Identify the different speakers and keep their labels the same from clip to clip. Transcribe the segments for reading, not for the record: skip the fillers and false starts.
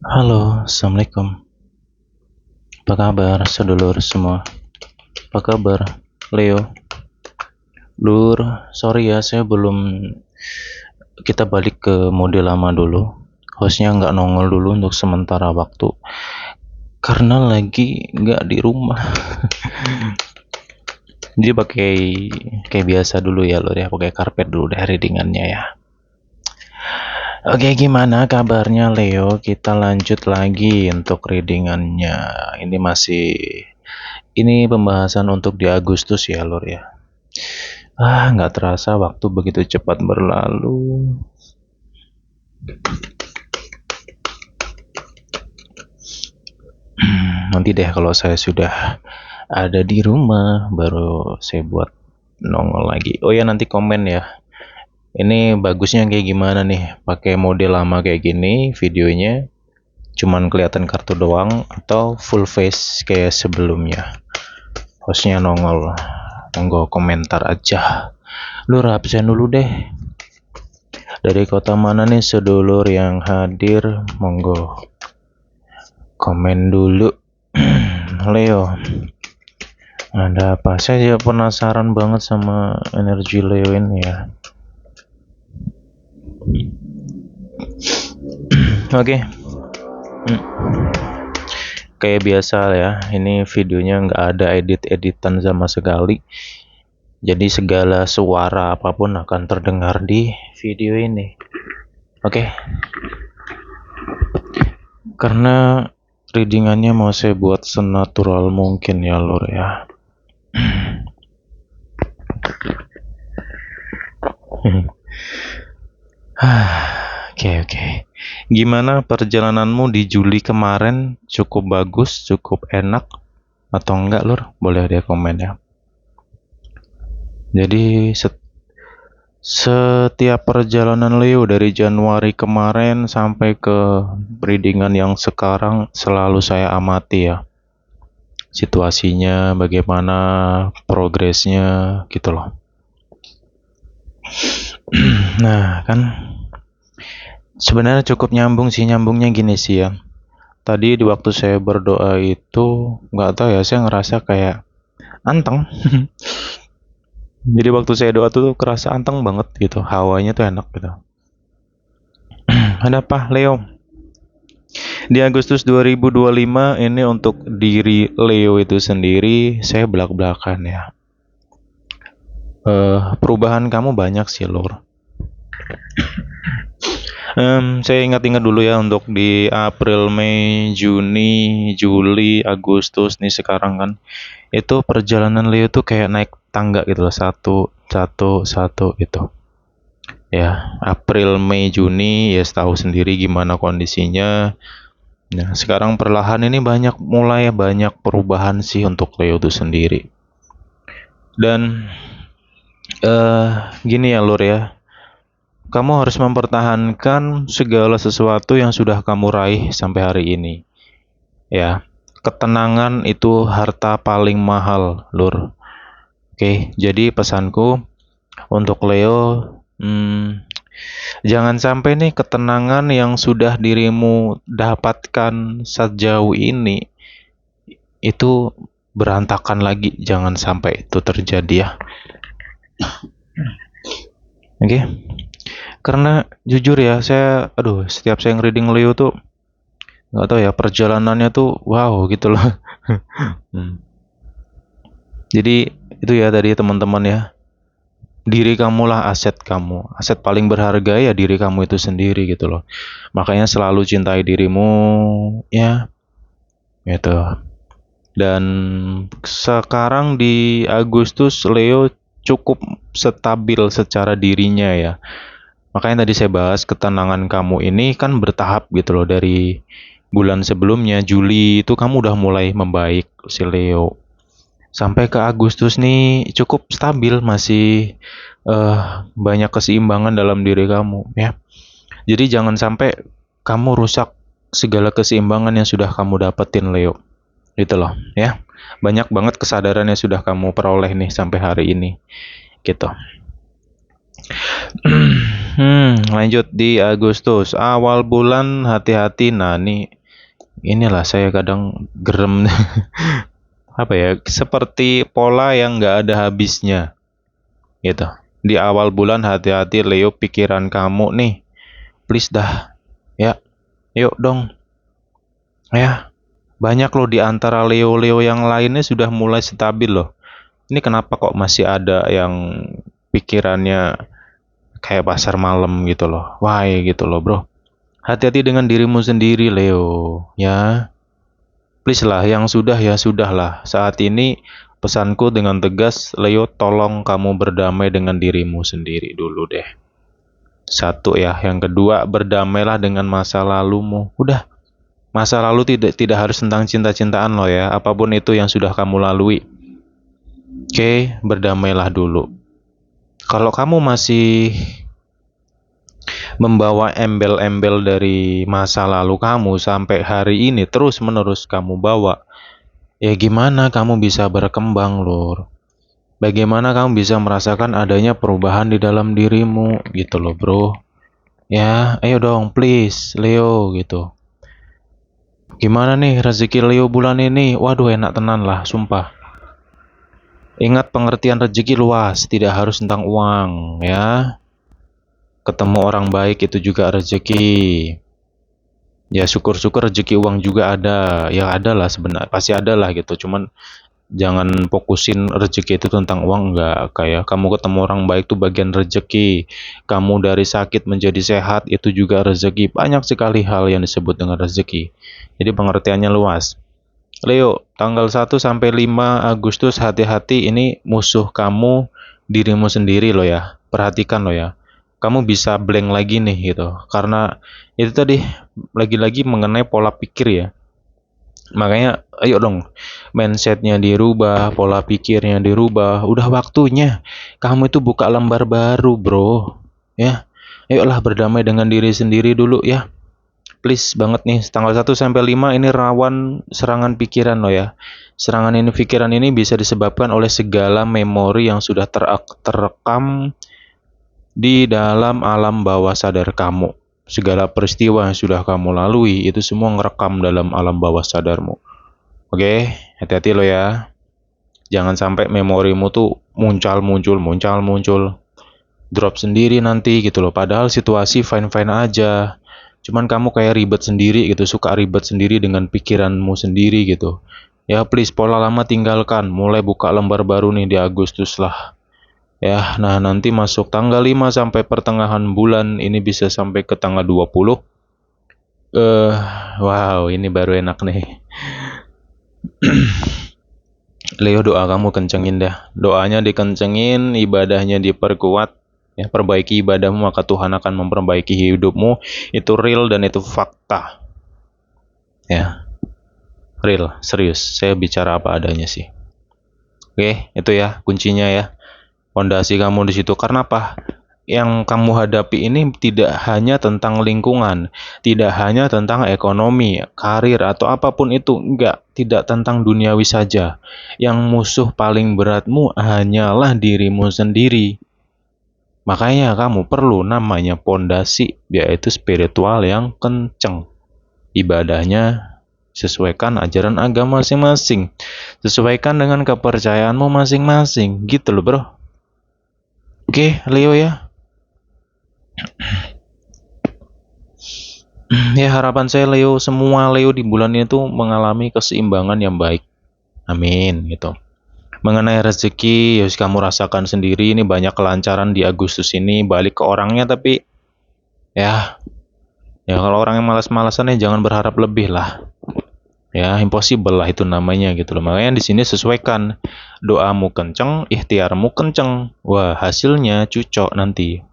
Speaker 1: Halo, Assalamualaikum. Apa kabar, sedulur semua? Apa kabar, Leo? Lur, sorry ya, saya belum. Kita balik ke mode lama dulu. Hostnya nggak nongol dulu untuk sementara waktu. Karena lagi nggak di rumah. Jadi pakai kayak biasa dulu ya, Lur ya. Pakai karpet dulu deh readingannya ya. Oke, gimana kabarnya Leo? Kita lanjut lagi untuk readingannya. Ini pembahasan untuk di Agustus ya, Lur ya. Nggak terasa waktu begitu cepat berlalu. Nanti deh kalau saya sudah ada di rumah, baru saya buat nongol lagi. Oh ya, nanti komen ya. Ini bagusnya kayak gimana nih? Pakai mode lama kayak gini, videonya cuman kelihatan kartu doang atau full face kayak sebelumnya. Hostnya nongol. Monggo komentar aja. Lu absen dulu deh. Dari kota mana nih sedulur yang hadir? Monggo komen dulu. Leo, ada apa? Saya juga penasaran banget sama energi Leo ini ya. Oke. Kayak biasa ya, ini videonya nggak ada edit-editan sama sekali. Jadi segala suara apapun akan terdengar di video ini. Oke. Karena readingannya mau saya buat senatural mungkin ya, Lur ya. Oke. Gimana perjalananmu di Juli kemarin? Cukup bagus, cukup enak atau enggak, Lur? Boleh dia komen ya. Jadi setiap perjalanan Leo dari Januari kemarin sampai ke readingan yang sekarang selalu saya amati ya. Situasinya, bagaimana progresnya gitu loh. Nah, kan sebenarnya cukup nyambungnya gini sih ya. Tadi di waktu saya berdoa itu nggak tahu ya, saya ngerasa kayak anteng. Jadi waktu saya doa tuh kerasa anteng banget gitu, hawanya tuh enak gitu. Ada apa, Leo? Di Agustus 2025 ini untuk diri Leo itu sendiri, saya belak-belakan ya. Perubahan kamu banyak sih, Lor. Saya ingat-ingat dulu ya untuk di April, Mei, Juni, Juli, Agustus nih sekarang kan. Itu perjalanan Leo tuh kayak naik tangga gitu loh, satu gitu. Ya, April, Mei, Juni ya tahu sendiri gimana kondisinya. Nah, sekarang perlahan ini mulai banyak perubahan sih untuk Leo itu sendiri. Dan gini ya, Lur ya. Kamu harus mempertahankan segala sesuatu yang sudah kamu raih sampai hari ini. Ya, ketenangan itu harta paling mahal, Lur. Oke, jadi pesanku untuk Leo, jangan sampai nih ketenangan yang sudah dirimu dapatkan sejauh ini itu berantakan lagi. Jangan sampai itu terjadi ya. Oke. Karena jujur ya, setiap saya reading Leo tuh nggak tahu ya, perjalanannya tuh wow gitu loh. Jadi itu ya tadi teman-teman ya, diri kamulah aset kamu, aset paling berharga ya diri kamu itu sendiri gitu loh. Makanya selalu cintai dirimu ya, gitu. Dan sekarang di Agustus Leo cukup stabil secara dirinya ya. Makanya tadi saya bahas ketenangan kamu ini kan bertahap gitu loh. Dari bulan sebelumnya, Juli itu kamu udah mulai membaik si Leo. Sampai ke Agustus nih cukup stabil, masih banyak keseimbangan dalam diri kamu ya. Jadi jangan sampai kamu rusak segala keseimbangan yang sudah kamu dapetin Leo. Gitu loh ya. Banyak banget kesadaran yang sudah kamu peroleh nih sampai hari ini. Gitu. Lanjut di Agustus. Awal bulan hati-hati. Nah, inilah saya kadang gerem. Apa ya? Seperti pola yang nggak ada habisnya, gitu. Di awal bulan hati-hati Leo, pikiran kamu nih. Please dah. Ya, yuk dong. Ya, banyak loh di antara Leo-Leo yang lainnya sudah mulai stabil loh. Ini kenapa kok masih ada yang pikirannya kayak pasar malam gitu loh. Why gitu loh, bro. Hati-hati dengan dirimu sendiri, Leo. Ya, please lah, yang sudah ya sudah lah. Saat ini pesanku dengan tegas, Leo, tolong kamu berdamai dengan dirimu sendiri dulu deh. Satu ya. Yang kedua, berdamailah dengan masa lalumu. Udah, masa lalu tidak harus tentang cinta-cintaan loh ya. Apapun itu yang sudah kamu lalui. Oke, berdamailah dulu. Kalau kamu masih membawa embel-embel dari masa lalu kamu sampai hari ini terus-menerus kamu bawa, ya gimana kamu bisa berkembang, Lur? Bagaimana kamu bisa merasakan adanya perubahan di dalam dirimu gitu loh, bro. Ya, ayo dong please, Leo gitu. Gimana nih rezeki Leo bulan ini? Waduh, enak tenan lah, sumpah. Ingat, pengertian rezeki luas, tidak harus tentang uang ya. Ketemu orang baik itu juga rezeki. Ya syukur-syukur rezeki uang juga ada. Ya ada lah sebenarnya, pasti ada lah gitu. Cuman jangan fokusin rezeki itu tentang uang, enggak. Kayak kamu ketemu orang baik tuh bagian rezeki. Kamu dari sakit menjadi sehat itu juga rezeki. Banyak sekali hal yang disebut dengan rezeki. Jadi pengertiannya luas. Leo, tanggal 1 sampai 5 Agustus hati-hati, ini musuh kamu dirimu sendiri loh ya. Perhatikan loh ya. Kamu bisa blank lagi nih gitu. Karena itu tadi lagi-lagi mengenai pola pikir ya. Makanya ayo dong, mindsetnya dirubah, pola pikirnya dirubah. Udah waktunya kamu itu buka lembar baru, bro. Ya, ayolah berdamai dengan diri sendiri dulu ya. Please banget nih, tanggal 1 sampai 5 ini rawan serangan pikiran loh ya. Serangan ini, pikiran ini bisa disebabkan oleh segala memori yang sudah terekam di dalam alam bawah sadar kamu. Segala peristiwa yang sudah kamu lalui itu semua ngerekam dalam alam bawah sadarmu. Oke, hati-hati lo ya. Jangan sampai memorimu tuh muncul, drop sendiri nanti gitu loh. Padahal situasi fine-fine aja. Cuman kamu kayak ribet sendiri gitu, suka ribet sendiri dengan pikiranmu sendiri gitu. Ya please, pola lama tinggalkan, mulai buka lembar baru nih di Agustus lah. Ya, nah nanti masuk tanggal 5 sampai pertengahan bulan ini bisa sampai ke tanggal 20. Wow, ini baru enak nih. Leo, doa kamu kencengin dah. Doanya dikencengin, ibadahnya diperkuat. Ya, perbaiki ibadahmu maka Tuhan akan memperbaiki hidupmu. Itu real dan itu fakta. Ya, real, serius. Saya bicara apa adanya sih. Oke, itu ya kuncinya ya. Fondasi kamu di situ. Karena apa? Yang kamu hadapi ini tidak hanya tentang lingkungan, tidak hanya tentang ekonomi, karir, atau apapun itu. Enggak, tidak tentang duniawi saja. Yang musuh paling beratmu hanyalah dirimu sendiri. Makanya kamu perlu namanya pondasi, yaitu spiritual yang kenceng. Ibadahnya sesuaikan ajaran agama masing-masing. Sesuaikan dengan kepercayaanmu masing-masing. Gitu loh, bro. Oke, Leo ya. Ya, harapan saya Leo, semua Leo di bulan ini tuh mengalami keseimbangan yang baik. Amin gitu. Mengenai rezeki, ya kamu rasakan sendiri, ini banyak kelancaran di Agustus ini, balik ke orangnya. Tapi ya kalau orang yang malas-malasan ya jangan berharap lebih lah. Ya, impossible lah itu namanya gitu loh. Makanya di sini sesuaikan, doamu kenceng, ikhtiarmu kenceng. Wah, hasilnya cucok nanti.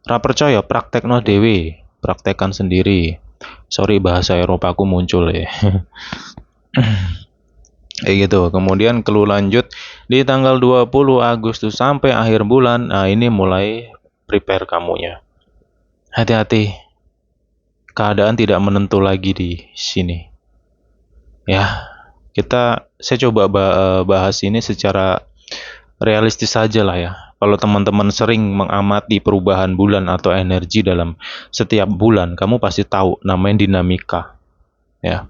Speaker 1: Ra percaya, praktekno dewe, praktekkan sendiri. Sorry, bahasa Eropa aku muncul ya. Kayak gitu. Kemudian kelu lanjut di tanggal 20 Agustus sampai akhir bulan. Nah, ini mulai prepare kamunya. Hati-hati. Keadaan tidak menentu lagi di sini. Ya, saya coba bahas ini secara realistis saja lah ya. Kalau teman-teman sering mengamati perubahan bulan atau energi dalam setiap bulan, kamu pasti tahu namanya dinamika, ya.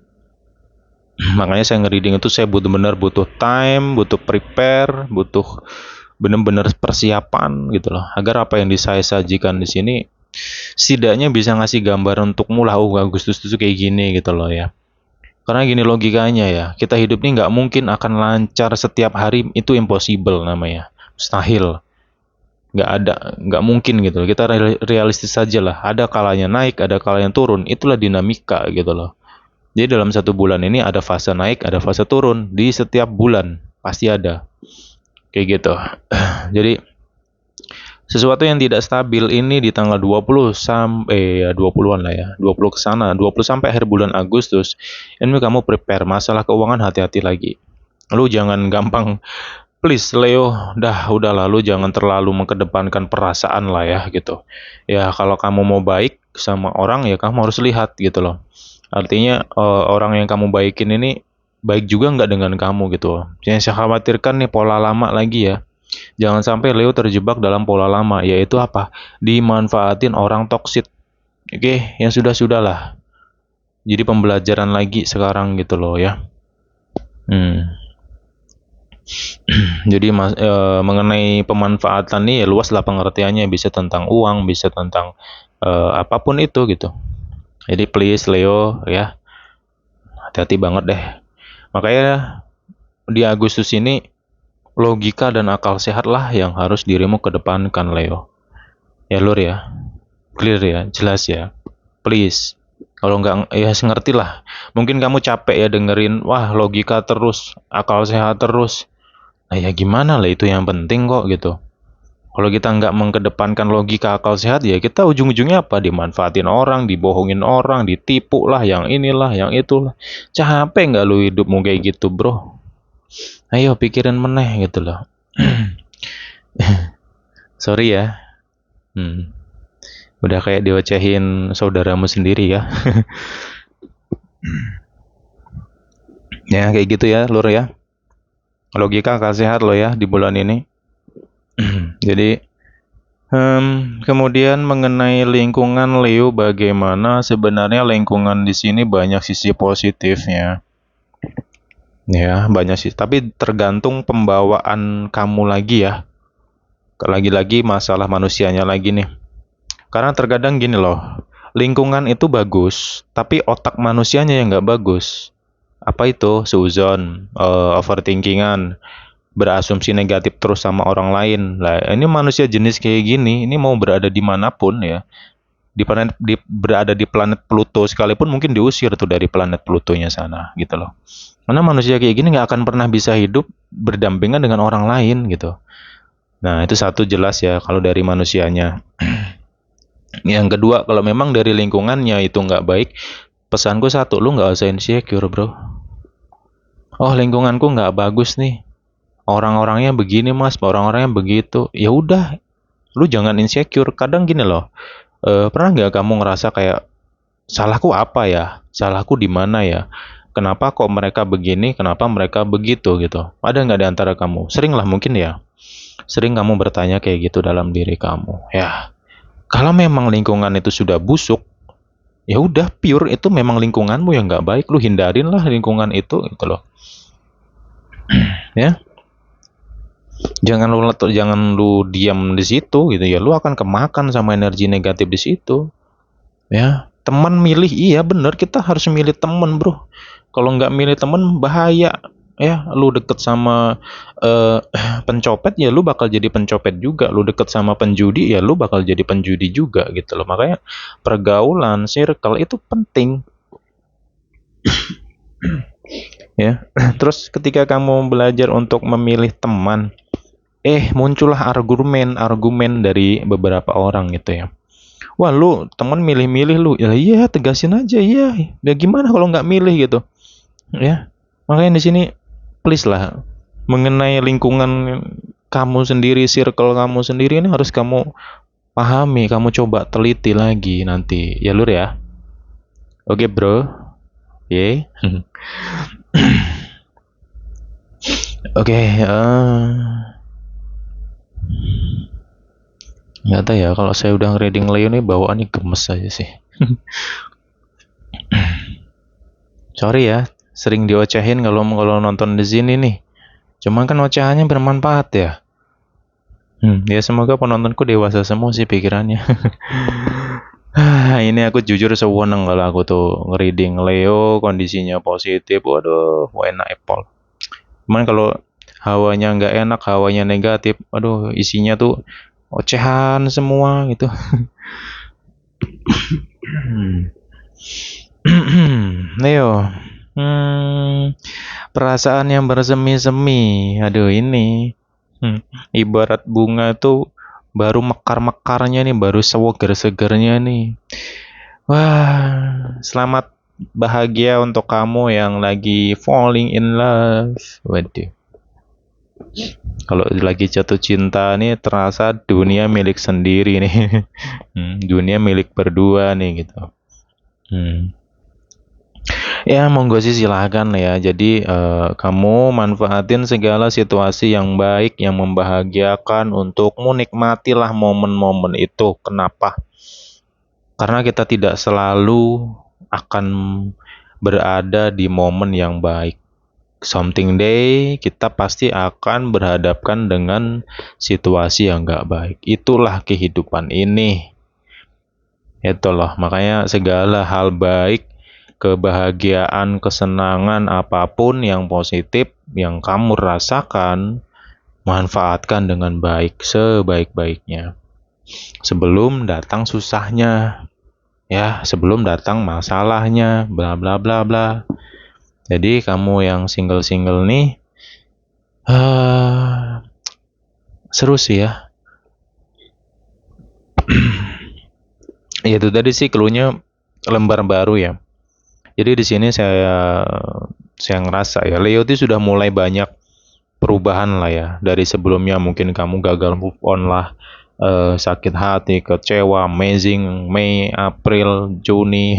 Speaker 1: Makanya saya nge-reading itu saya benar-benar butuh time, butuh prepare, butuh benar-benar persiapan gitu loh. Agar apa yang saya sajikan di sini setidaknya bisa ngasih gambaran untukmu lah, oh Agustus itu kayak gini gitu loh ya. Karena gini logikanya ya, kita hidup ini nggak mungkin akan lancar setiap hari, itu impossible namanya, mustahil. Nggak ada, nggak mungkin gitu loh. Kita realistis saja lah, ada kalanya naik, ada kalanya turun, itulah dinamika gitu loh. Jadi dalam satu bulan ini ada fase naik, ada fase turun, di setiap bulan pasti ada, kayak gitu. Jadi sesuatu yang tidak stabil ini di tanggal 20 sampai ya 20-an lah ya. 20 ke sana, 20 sampai akhir bulan Agustus. Ini kamu prepare masalah keuangan, hati-hati lagi. Lu jangan gampang, please Leo, udah lalu jangan terlalu mengedepankan perasaan lah ya gitu. Ya kalau kamu mau baik sama orang ya kamu harus lihat gitu loh. Artinya orang yang kamu baikin ini baik juga nggak dengan kamu gitu loh. Jangan saya khawatirkan nih pola lama lagi ya. Jangan sampai Leo terjebak dalam pola lama, yaitu apa? Dimanfaatin orang toksit. Oke, yang sudah-sudahlah. Jadi pembelajaran lagi sekarang gitu loh ya. Jadi mengenai pemanfaatan nih ya luas lah pengertiannya, bisa tentang uang, bisa tentang apapun itu gitu. Jadi please Leo ya, hati-hati banget deh. Makanya di Agustus ini logika dan akal sehat lah yang harus dirimu kedepankan Leo. Ya Lur ya, clear ya, jelas ya. Please. Kalau nggak, ya ngerti lah. Mungkin kamu capek ya dengerin, wah logika terus, akal sehat terus. Nah ya gimana lah, itu yang penting kok gitu. Kalau kita nggak mengedepankan logika akal sehat, ya kita ujung-ujungnya apa? Dimanfaatin orang, dibohongin orang, ditipu lah, yang inilah, yang itulah. Capek nggak lu hidupmu kayak gitu bro? Ayo pikirin meneh gitu loh. Sorry ya. Udah kayak diocehin saudaramu sendiri ya. Ya kayak gitu ya Lur ya. Logika akal sehat lo ya di bulan ini. Jadi kemudian mengenai lingkungan Leo, bagaimana sebenarnya lingkungan di sini banyak sisi positifnya. Ya, banyak sih, tapi tergantung pembawaan kamu lagi ya. Lagi-lagi masalah manusianya lagi nih. Karena terkadang gini loh, lingkungan itu bagus, tapi otak manusianya yang nggak bagus. Apa itu? Seuzon, overthinkingan, berasumsi negatif terus sama orang lain. Lah, ini manusia jenis kayak gini, ini mau berada dimanapun ya, berada di planet Pluto sekalipun mungkin diusir tuh dari planet Plutonya sana, gitu loh. Karena manusia kayak gini nggak akan pernah bisa hidup berdampingan dengan orang lain gitu. Nah itu satu jelas ya kalau dari manusianya. Yang kedua, kalau memang dari lingkungannya itu nggak baik, pesanku satu, lu nggak usah insecure bro. Oh lingkunganku nggak bagus nih, orang-orangnya begini mas, orang-orangnya begitu. Ya udah, lu jangan insecure. Kadang gini loh, pernah nggak kamu ngerasa kayak salahku apa ya? Salahku di mana ya? Kenapa kok mereka begini? Kenapa mereka begitu gitu? Ada nggak di antara kamu? Sering lah mungkin ya. Sering kamu bertanya kayak gitu dalam diri kamu. Ya, kalau memang lingkungan itu sudah busuk, ya udah pure itu memang lingkunganmu yang nggak baik. Lu hindarin lah lingkungan itu gitu loh. Ya. Jangan lu diam di situ gitu ya. Lu akan kemakan sama energi negatif di situ. Ya, teman milih, iya bener, kita harus milih teman bro. Kalau nggak milih teman bahaya. Ya, lu deket sama pencopet ya lu bakal jadi pencopet juga. Lu deket sama penjudi ya lu bakal jadi penjudi juga gitu loh. Makanya pergaulan, circle itu penting. Ya. Terus ketika kamu belajar untuk memilih teman, muncullah argumen dari beberapa orang gitu ya. Wah lu temen milih-milih lu, ya iya tegasin aja, iya. Ya gimana kalau nggak milih gitu, ya. Makanya di sini please lah, mengenai lingkungan kamu sendiri, circle kamu sendiri ini harus kamu pahami, kamu coba teliti lagi nanti, ya Lur ya. Oke bro, ye. Oke. Nggak tahu ya, kalau saya udah reading Leo nih bawaannya gemes aja sih. Sorry ya, sering diocehin kalau nonton di sini nih. Cuman kan ocehannya bermanfaat ya. Ya semoga penontonku dewasa semua sih pikirannya. Ini aku jujur sewenang kalau aku tuh ngereading Leo kondisinya positif. Waduh, enak Apple. Cuman kalau hawanya nggak enak, hawanya negatif, aduh isinya tuh ocehan semua gitu. Leo, perasaan yang bersemi-semi. Aduh ini, ibarat bunga tuh baru mekar-mekarnya nih, baru segar-segarnya nih. Wah, selamat bahagia untuk kamu yang lagi falling in love. Waduh. Kalau lagi jatuh cinta nih terasa dunia milik sendiri nih. Dunia milik berdua nih gitu. Ya monggo sih silahkan ya. Jadi kamu manfaatin segala situasi yang baik, yang membahagiakan untukmu, nikmatilah momen-momen itu. Kenapa? Karena kita tidak selalu akan berada di momen yang baik. Something day kita pasti akan berhadapkan dengan situasi yang gak baik. Itulah kehidupan ini. Itu loh, makanya segala hal baik, kebahagiaan, kesenangan, apapun yang positif yang kamu rasakan, manfaatkan dengan baik, sebaik-baiknya. Sebelum datang susahnya, ya, sebelum datang masalahnya, bla bla bla bla. Jadi kamu yang single-single nih, seru sih ya. Ya itu tadi sih cluenya lembar baru ya. Jadi di sini saya ngerasa ya Leo itu sudah mulai banyak perubahan lah ya dari sebelumnya mungkin kamu gagal move on lah, sakit hati, kecewa, amazing, Mei, April, Juni,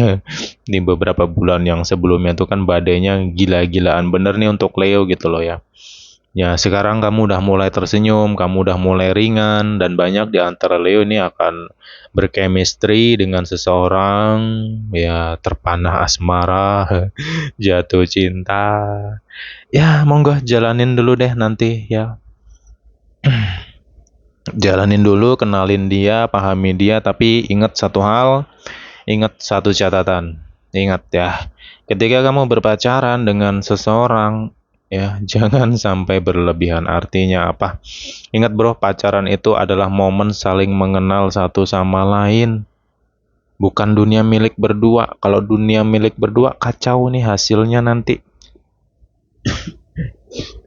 Speaker 1: di beberapa bulan yang sebelumnya tuh kan badainya gila-gilaan bener nih untuk Leo gitu loh ya. Ya, sekarang kamu udah mulai tersenyum, kamu udah mulai ringan, dan banyak di antara Leo ini akan berchemistry dengan seseorang, ya terpanah asmara, jatuh cinta. Ya, monggo jalanin dulu deh nanti ya. Jalanin dulu, kenalin dia, pahami dia, tapi ingat satu hal, ingat satu catatan. Ingat ya, ketika kamu berpacaran dengan seseorang, ya jangan sampai berlebihan. Artinya apa? Ingat bro, pacaran itu adalah momen saling mengenal satu sama lain. Bukan dunia milik berdua. Kalau dunia milik berdua, kacau nih hasilnya nanti.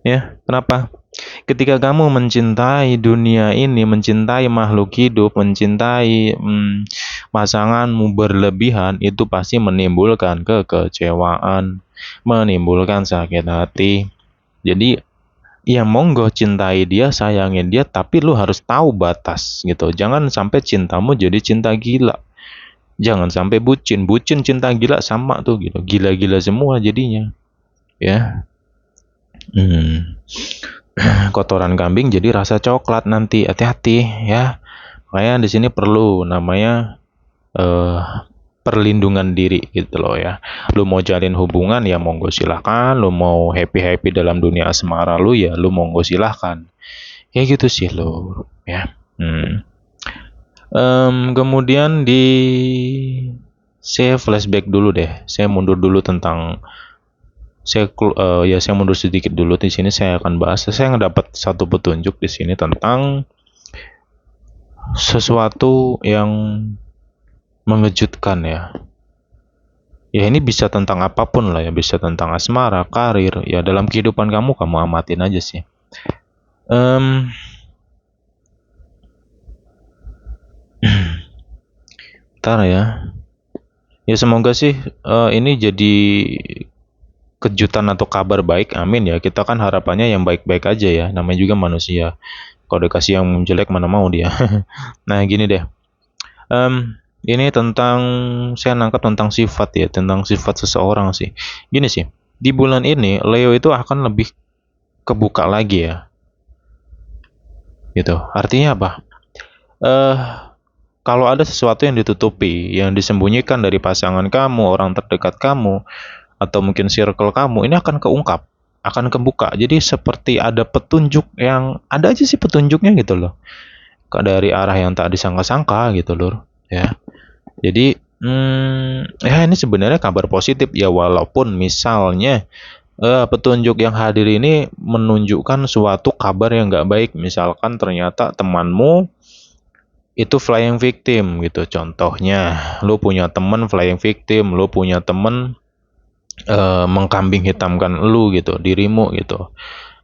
Speaker 1: Ya, kenapa? Ketika kamu mencintai dunia ini, mencintai makhluk hidup, mencintai pasanganmu berlebihan, itu pasti menimbulkan kekecewaan, menimbulkan sakit hati. Jadi, ya monggo cintai dia, sayangin dia, tapi lu harus tahu batas gitu. Jangan sampai cintamu jadi cinta gila. Jangan sampai bucin. Bucin cinta gila sama tuh gitu. Gila-gila semua jadinya. Ya. Kotoran kambing jadi rasa coklat nanti, hati-hati ya. Makanya di sini perlu namanya perlindungan diri gitu loh ya. Lu mau jalin hubungan ya monggo silahkan, lu mau happy dalam dunia asmara lu ya lu monggo silahkan. Kayak gitu sih lo ya. Kemudian saya flashback dulu deh. Saya mundur dulu tentang saya mundur sedikit dulu di sini saya akan bahas. Saya ngedapat satu petunjuk di sini tentang sesuatu yang mengejutkan ya. Ya ini bisa tentang apapun lah ya, bisa tentang asmara, karir, ya dalam kehidupan kamu amatin aja sih. Ntar ya. Ya semoga sih ini jadi kejutan atau kabar baik, amin ya. Kita kan harapannya yang baik-baik aja ya, namanya juga manusia. Kalau dikasih yang jelek mana mau dia. Nah gini deh, ini tentang saya nangkap tentang sifat ya, tentang sifat seseorang sih. Gini sih, di bulan ini Leo itu akan lebih kebuka lagi ya, gitu. Artinya apa? eh kalau ada sesuatu yang ditutupi, yang disembunyikan dari pasangan kamu, orang terdekat kamu, atau mungkin circle kamu, ini akan keungkap, akan kebuka. Jadi seperti ada petunjuk yang ada aja sih petunjuknya gitu loh. Dari arah yang tak disangka-sangka gitu loh, ya. Jadi, ya ini sebenarnya kabar positif ya, walaupun misalnya petunjuk yang hadir ini menunjukkan suatu kabar yang nggak baik. Misalkan ternyata temanmu itu flying victim gitu. Contohnya, lu punya temen flying victim, lu punya temen mengkambing hitamkan lu gitu, dirimu gitu.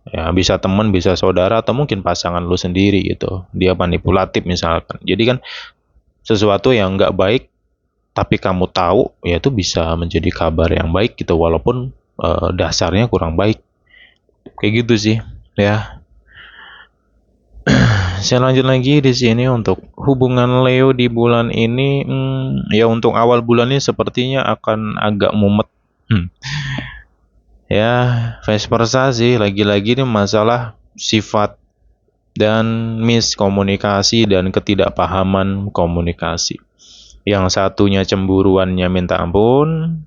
Speaker 1: Ya, bisa temen, bisa saudara, atau mungkin pasangan lu sendiri gitu. Dia manipulatif misalkan. Jadi kan sesuatu yang nggak baik, tapi kamu tahu, ya itu bisa menjadi kabar yang baik gitu, walaupun dasarnya kurang baik. Kayak gitu sih, ya. Saya lanjut lagi di sini untuk hubungan Leo di bulan ini. Ya untuk awal bulan ini sepertinya akan agak mumet. Hmm. Ya, vice versa sih. Lagi-lagi ini masalah sifat dan miskomunikasi dan ketidakpahaman komunikasi. Yang satunya cemburuannya minta ampun,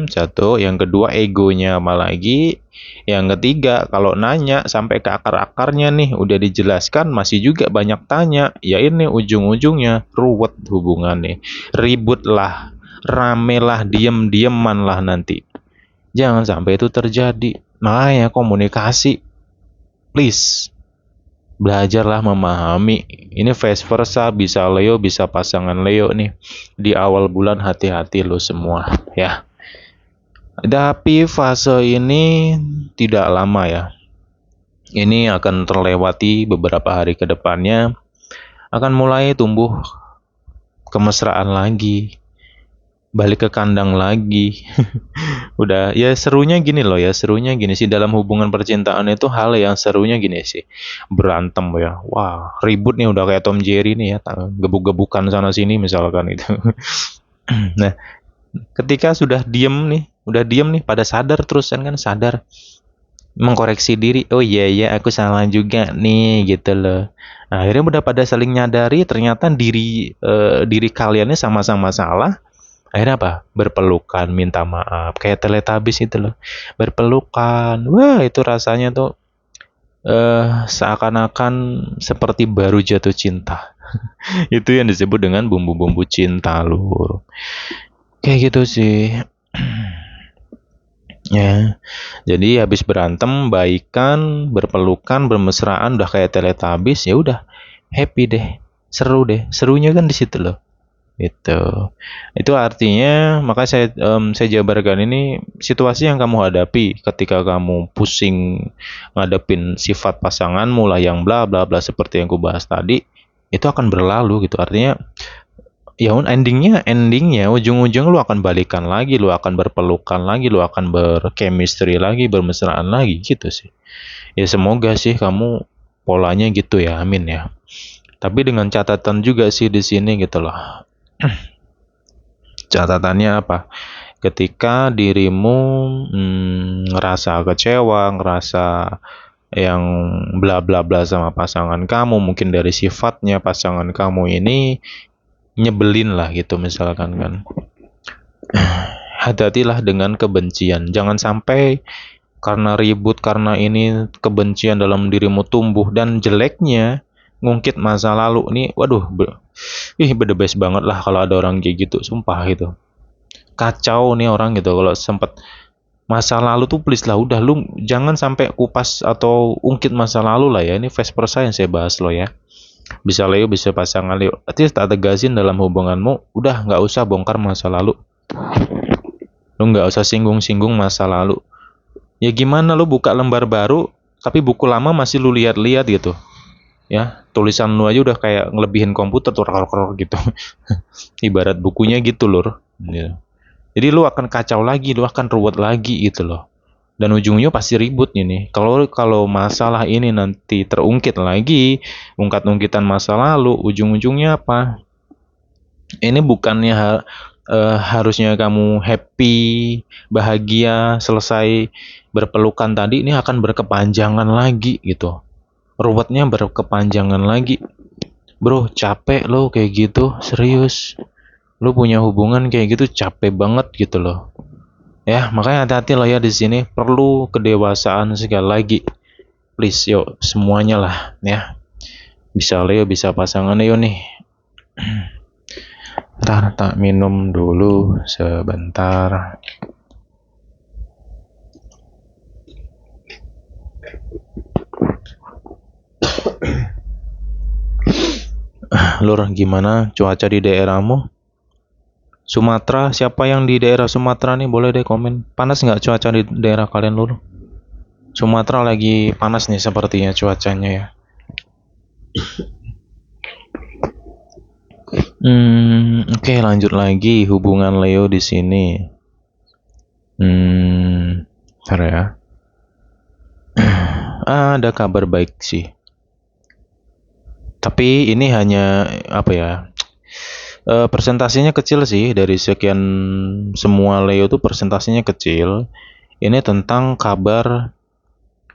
Speaker 1: satu. Yang kedua egonya sama lagi. Yang ketiga kalau nanya sampai ke akar-akarnya nih udah dijelaskan masih juga banyak tanya. Ya ini ujung-ujungnya ruwet hubungannya. Ribut lah, rame lah, diem-dieman lah nanti. Jangan sampai itu terjadi. Makanya komunikasi, please. Belajarlah memahami. Ini vice versa, bisa Leo, bisa pasangan Leo nih. Di awal bulan hati-hati lo semua, ya. Tapi fase ini tidak lama ya. Ini akan terlewati beberapa hari ke depannya. Akan mulai tumbuh kemesraan lagi. Balik ke kandang lagi. Udah, ya serunya gini loh ya, serunya gini sih dalam hubungan percintaan itu hal yang serunya gini sih. Berantem ya. Wah, ribut nih udah kayak Tom Jerry nih ya, gebuk-gebukan sana sini misalkan itu. Nah, ketika udah diem nih pada sadar terus kan sadar mengkoreksi diri. Oh iya iya aku salah juga nih gitu loh. Nah, akhirnya udah pada saling nyadari ternyata diri kaliannya sama-sama salah. Akhirnya apa? Berpelukan, minta maaf. Kayak Teletubbies itu loh. Berpelukan. Wah, itu rasanya tuh seakan-akan seperti baru jatuh cinta. Itu yang disebut dengan bumbu-bumbu cinta loh. Kayak gitu sih. Ya. Jadi habis berantem, baikan, berpelukan, bermesraan udah kayak Teletubbies, ya udah happy deh. Seru deh. Serunya kan di situ loh. Itu artinya maka saya jabarkan ini situasi yang kamu hadapi ketika kamu pusing ngadepin sifat pasanganmu lah yang bla bla bla seperti yang aku bahas tadi, itu akan berlalu gitu. Artinya ya endingnya ujung-ujung lu akan balikan lagi, lu akan berpelukan lagi, lu akan berchemistry lagi, bermesraan lagi gitu sih. Ya semoga sih kamu polanya gitu ya, amin ya. Tapi dengan catatan juga sih di sini gitu loh. Catatannya apa? Ketika dirimu ngerasa kecewa, ngerasa yang bla bla bla sama pasangan kamu, mungkin dari sifatnya pasangan kamu ini nyebelin lah gitu misalkan kan. Hati-hatilah dengan kebencian. Jangan sampai karena ribut, karena ini kebencian dalam dirimu tumbuh, dan jeleknya ngungkit masa lalu nih. Waduh, the best banget lah kalau ada orang kayak gitu, sumpah gitu. Kacau nih orang gitu kalau sempet masa lalu tuh, please lah udah lu jangan sampai kupas atau ungkit masa lalu lah ya. Ini vice versa yang saya bahas lo ya. Bisa Leo, bisa pasangan Leo. Berarti tak tegasin dalam hubunganmu, udah nggak usah bongkar masa lalu. Lu nggak usah singgung-singgung masa lalu. Ya gimana lu buka lembar baru, tapi buku lama masih lu lihat-lihat gitu. Ya, tulisan lu aja udah kayak ngelebihin komputer tuh gitu. Ibarat bukunya gitu lur. Ya. Jadi lu akan kacau lagi, lu akan ruwet lagi gitu loh. Dan ujungnya pasti ribut nih. Kalau masalah ini nanti terungkit lagi, ungkat-ungkitan masa lalu, ujung-ujungnya apa? Ini bukannya harusnya kamu happy, bahagia, selesai berpelukan tadi, ini akan berkepanjangan lagi gitu. Ruwetnya berkepanjangan lagi. Bro, capek lo kayak gitu, serius. Lo punya hubungan kayak gitu capek banget gitu loh. Ya, makanya hati-hati lo ya di sini. Perlu kedewasaan sekali lagi. Please, yuk semuanya lah ya. Bisa Leo, bisa pasangan Leo nih. Ntar tak minum dulu sebentar. Lur, gimana cuaca di daerahmu? Sumatera, siapa yang di daerah Sumatera nih boleh deh komen. Panas nggak cuaca di daerah kalian, Lur? Sumatera lagi panas nih sepertinya cuacanya ya. Oke, lanjut lagi hubungan Leo di sini. Bentar ya. Ada kabar baik sih. Tapi ini hanya apa ya? Presentasinya kecil sih dari sekian semua Leo tuh presentasinya kecil. Ini tentang kabar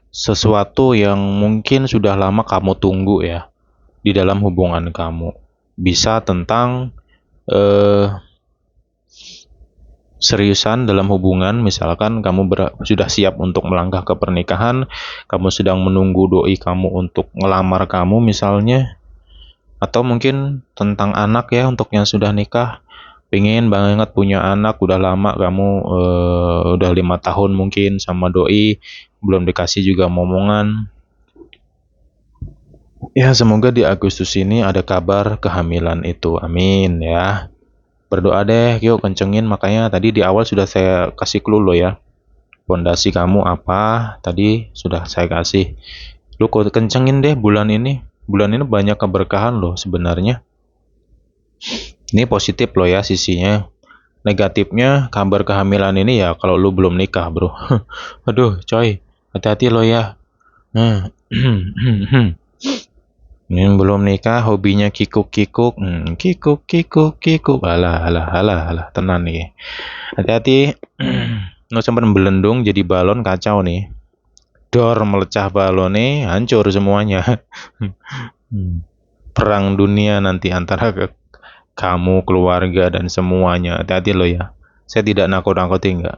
Speaker 1: sesuatu yang mungkin sudah lama kamu tunggu ya di dalam hubungan kamu. Bisa tentang eh, seriusan dalam hubungan, misalkan kamu sudah siap untuk melangkah ke pernikahan, kamu sedang menunggu doi kamu untuk ngelamar kamu misalnya, atau mungkin tentang anak ya untuk yang sudah nikah, pengen banget punya anak, udah lama kamu udah 5 tahun mungkin sama doi, belum dikasih juga momongan. Ya semoga di Agustus ini ada kabar kehamilan itu, amin ya. Berdoa deh, yuk kencengin. Makanya tadi di awal sudah saya kasih clue lo ya. Pondasi kamu apa? Tadi sudah saya kasih. Lu kok kencengin deh bulan ini. Bulan ini banyak keberkahan loh sebenarnya. Ini positif loh ya sisinya. Negatifnya kabar kehamilan ini ya kalau lu belum nikah, bro. Aduh, coy. Hati-hati lo ya. Ini belum nikah, hobinya kikuk-kikuk. Kikuk-kikuk-kikuk. Alah, alah, alah, alah. Tenang nih. Hati-hati. Nggak sempat belendung jadi balon kacau nih. Dor melecah balon nih, hancur semuanya. Perang dunia nanti antara kamu, keluarga, dan semuanya. Hati-hati lo ya. Saya tidak nakut-nakuti enggak.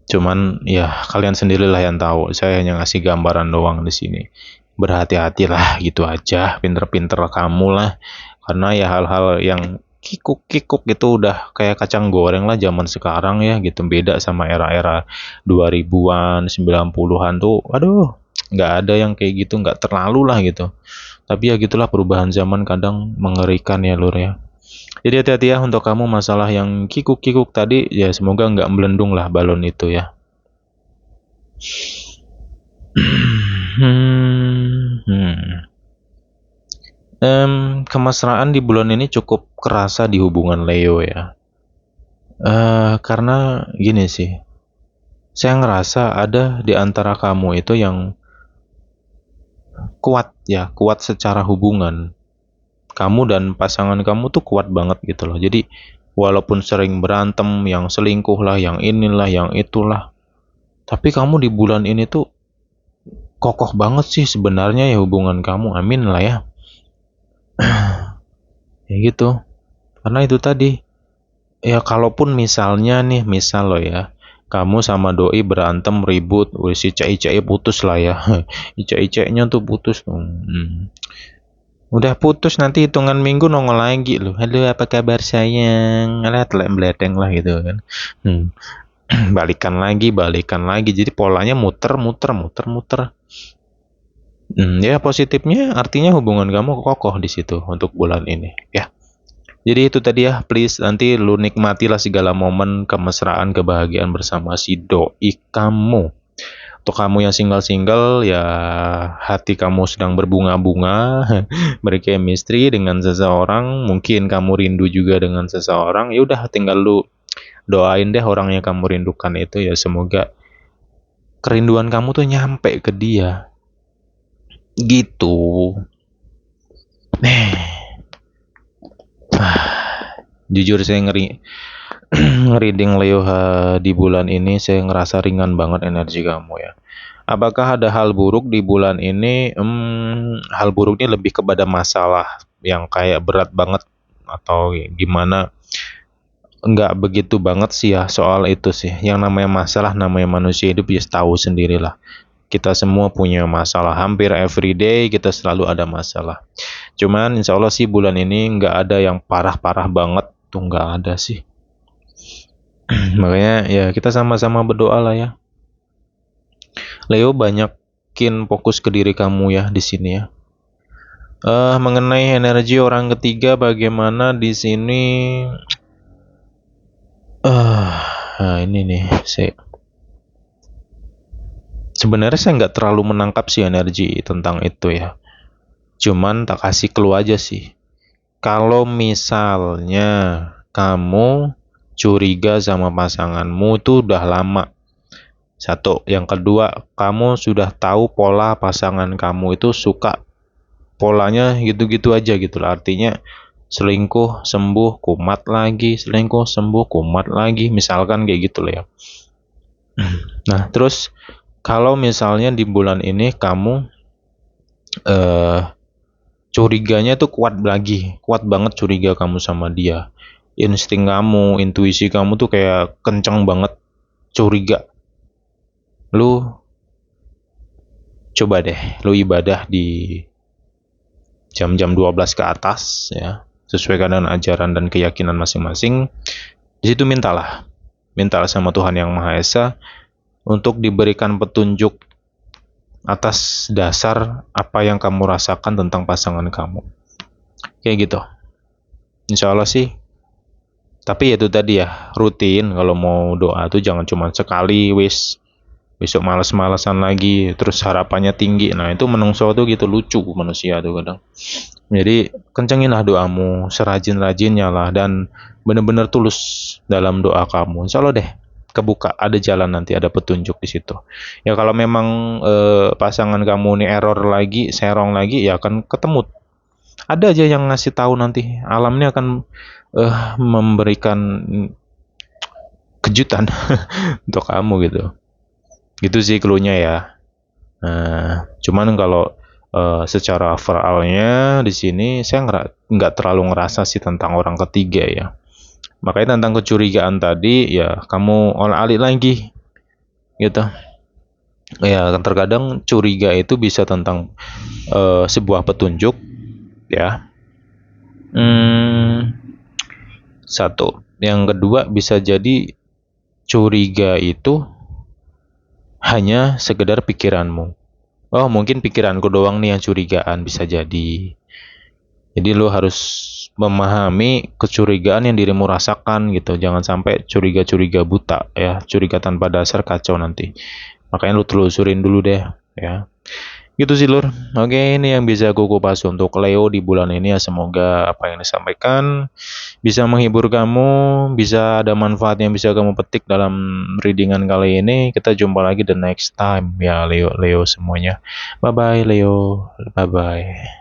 Speaker 1: Cuman ya kalian sendirilah yang tahu. Saya hanya ngasih gambaran doang di sini. Berhati-hatilah gitu aja, pinter-pinter kamu lah. Karena ya hal-hal yang kikuk-kikuk itu udah kayak kacang goreng lah zaman sekarang ya gitu. Beda sama era-era 2000-an, 90-an tuh. Aduh, nggak ada yang kayak gitu, nggak terlalu lah gitu. Tapi ya gitulah perubahan zaman kadang mengerikan ya Lur ya. Jadi hati-hati ya untuk kamu masalah yang kikuk-kikuk tadi ya semoga nggak melendung lah balon itu ya. Kemesraan di bulan ini cukup kerasa di hubungan Leo ya. Karena gini sih, saya ngerasa ada di antara kamu itu yang kuat ya, kuat secara hubungan. Kamu dan pasangan kamu tuh kuat banget gitu loh. Jadi walaupun sering berantem, yang selingkuh lah, yang inilah, yang itulah, tapi kamu di bulan ini tuh kokoh banget sih sebenarnya ya hubungan kamu. Amin lah ya. Ya gitu. Karena itu tadi, ya kalaupun misalnya nih, misal lo ya, kamu sama doi berantem ribut, si cai-cai putus lah ya. Ica-icanya tuh putus. Udah putus nanti hitungan minggu nongol lagi loh. Halo apa kabar sayang? Alah telek beleteng lah gitu kan. Balikan lagi. Jadi polanya muter. Ya positifnya artinya hubungan kamu kokoh di situ untuk bulan ini ya. Jadi itu tadi ya, please nanti lu nikmatilah segala momen kemesraan, kebahagiaan bersama si doi kamu. Untuk kamu yang single-single ya hati kamu sedang berbunga-bunga, berchemistry dengan seseorang, mungkin kamu rindu juga dengan seseorang, ya udah tinggal lu doain deh orang yang kamu rindukan itu ya semoga kerinduan kamu tuh nyampe ke dia. Gitu. Jujur saya ngereading Leo di bulan ini saya ngerasa ringan banget energi kamu ya. Apakah ada hal buruk di bulan ini? Hal buruknya lebih kepada masalah yang kayak berat banget atau gimana. Nggak begitu banget sih ya soal itu sih. Yang namanya masalah, namanya manusia hidup ya tahu sendirilah. Kita semua punya masalah, hampir everyday kita selalu ada masalah. Cuman insya Allah sih bulan ini nggak ada yang parah-parah banget, tuh nggak ada sih. Makanya ya kita sama-sama berdoa lah ya. Leo, banyakin fokus ke diri kamu ya di sini ya. Mengenai energi orang ketiga, bagaimana di sini? Nah ini nih, sebenarnya saya nggak terlalu menangkap sih energi tentang itu ya. Cuman tak kasih clue aja sih. Kalau misalnya kamu curiga sama pasanganmu itu udah lama. Satu, yang kedua, kamu sudah tahu pola pasangan kamu itu suka polanya gitu-gitu aja gitu lah. Artinya selingkuh, sembuh, kumat lagi, selingkuh, sembuh, kumat lagi. Misalkan kayak gitu lah ya. Nah, terus kalau misalnya di bulan ini kamu eh curiganya tuh kuat banget curiga kamu sama dia. Insting kamu, intuisi kamu tuh kayak kenceng banget curiga. Lu coba deh, lu ibadah di jam-jam 12 ke atas ya, sesuai dengan ajaran dan keyakinan masing-masing. Di situ mintalah sama Tuhan Yang Maha Esa untuk diberikan petunjuk atas dasar apa yang kamu rasakan tentang pasangan kamu. Kayak gitu. Insya Allah sih. Tapi itu tadi ya, rutin kalau mau doa tuh jangan cuma sekali besok males-malesan lagi, terus harapannya tinggi. Nah, itu menungso tuh gitu, lucu manusia tuh kadang. Jadi, kencenginlah doamu, serajin-rajinnya lah, dan benar-benar tulus dalam doa kamu. Insya Allah deh, kebuka, ada jalan nanti, ada petunjuk di situ. Ya kalau memang pasangan kamu nih error lagi, serong lagi, ya akan ketemu. Ada aja yang ngasih tahu nanti, alamnya akan memberikan kejutan untuk kamu gitu. Gitu sih clue-nya ya. Nah, cuman kalau secara overallnya di sini saya nggak terlalu ngerasa sih tentang orang ketiga ya. Makanya tentang kecurigaan tadi ya kamu olah-alik lagi gitu. Ya terkadang curiga itu bisa tentang sebuah petunjuk ya. Satu. Yang kedua bisa jadi curiga itu hanya sekedar pikiranmu. Oh, mungkin pikiranku doang nih yang curigaan, bisa jadi. Jadi lo harus memahami kecurigaan yang dirimu rasakan gitu. Jangan sampai curiga-curiga buta ya, curiga tanpa dasar, kacau nanti. Makanya lo telusurin dulu deh ya. Gitu sih Lur. Oke, ini yang bisa aku kupas untuk Leo di bulan ini ya. Semoga apa yang disampaikan bisa menghibur kamu, bisa ada manfaat yang bisa kamu petik dalam readingan kali ini. Kita jumpa lagi the next time ya Leo semuanya. Bye bye Leo. Bye bye.